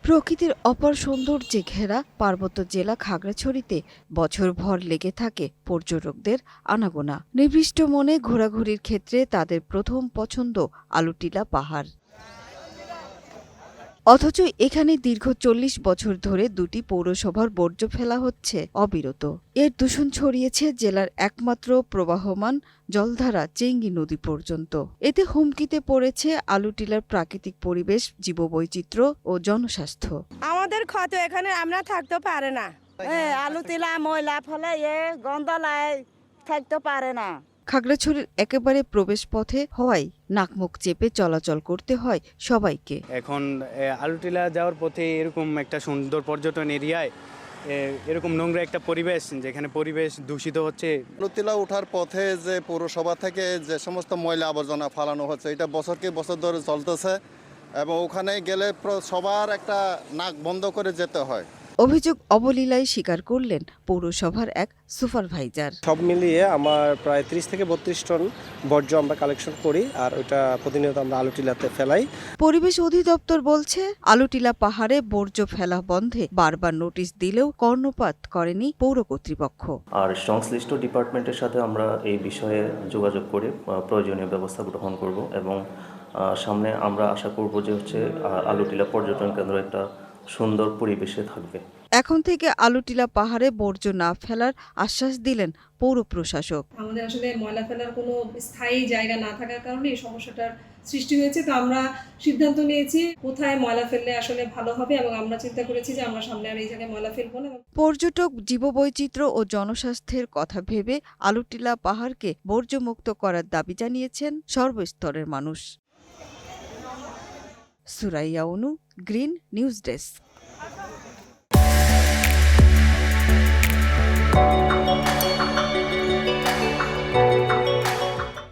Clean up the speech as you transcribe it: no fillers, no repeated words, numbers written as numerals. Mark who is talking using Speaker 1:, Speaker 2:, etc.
Speaker 1: প্রকৃতির অপার সৌন্দর্যে ঘেরা পার্বত্য জেলা খাগড়াছড়িতে বছরভর লেগে থাকে পর্যটকদের আনাগোনা। নির্দিষ্ট মনে ঘোরাঘুরির ক্ষেত্রে তাদের প্রথম পছন্দ আলুটিলা পাহাড়। অথচ এখানে দীর্ঘ ৪০ বছর ধরে দুটি পৌরসভার বর্জ্য ফেলা হচ্ছে অবিরত। এর দূষণ ছড়িয়েছে জেলার একমাত্র প্রবাহমান জলধারা চেঙ্গি নদী পর্যন্ত। এতে হুমকিতে পড়েছে আলুটিলার প্রাকৃতিক পরিবেশ, জীববৈচিত্র্য ও জনস্বাস্থ্য।
Speaker 2: আমাদের ক্ষত এখানে আমরা থাকতে পারে না।
Speaker 3: আলুটিলা ময়লা ফলে গন্ধ লাই থাকতে পারে না।
Speaker 1: খাগড়াছড়ির একেবারে প্রবেশ পথে হওয়ায় নাকমুখ চেপে চলাচল করতে হয় সবাইকে।
Speaker 4: এখন আলুটিলা যাওয়ার পথে এরকম একটা সুন্দর পর্যটন এরিয়ায় এরকম নোংরা একটা পরিবেশ, যেখানে পরিবেশ দূষিত হচ্ছে।
Speaker 5: আলুটিলা ওঠার পথে যে পৌরসভা থেকে যে সমস্ত ময়লা আবর্জনা ফালানো হচ্ছে, এটা বছরকে বছর ধরে চলতেছে এবং ওখানে গেলে সবার একটা নাক বন্ধ করে যেতে হয়।
Speaker 1: অভিযোগ অবলীলায় স্বীকার করলেন পৌরসভার এক সুপারভাইজার।
Speaker 6: সব মিলিয়ে আমার প্রায় ৩০ থেকে ৩২ টন বর্জ্য আমরা কালেকশন করি, আর ওইটা প্রতিনিয়ত আমরা আলুটিলাতে ফেলাই।
Speaker 1: পরিবেশ অধিদপ্তর বলছে, আলুটিলা পাহাড়ে বর্জ্য ফেলা বন্ধে বারবার নোটিশ দিলেও কর্ণপাত করেনি পৌর কর্তৃপক্ষ।
Speaker 7: আর সংশ্লিষ্ট ডিপার্টমেন্টের সাথে আমরা এই বিষয়ে যোগাযোগ করে প্রয়োজনীয় ব্যবস্থা গ্রহণ করব এবং সামনে আমরা আশা করব যে আলুটিলা পর্যটন কেন্দ্র একটা সুন্দর পরিবেশে থাকবে।
Speaker 1: এখন থেকে আলুটিলা পাহাড়ে বর্জ্য না ফেলার আশ্বাস দিলেন পৌর প্রশাসক।
Speaker 8: আমাদের আসলে ময়লা ফেলার কোনো স্থায়ী জায়গা না থাকার কারণে এই সমস্যাটার সৃষ্টি হয়েছে। তো আমরা সিদ্ধান্ত নিয়েছি কোথায় ময়লা ফেললে আসলে ভালো হবে, এবং আমরা চিন্তা করেছি যে আমরা সামনে আর এই জায়গায় ময়লা ফেলবো না।
Speaker 1: পর্যটক, জীববৈচিত্র্য ও জনস্বাস্থ্যের কথা ভেবে আলুটিলা পাহাড়কে বর্জ্যমুক্ত করার দাবি জানিয়েছেন সর্বস্তরের মানুষ। সুরাইয়া অনু, গ্রিন নিউজ ডেস্ক।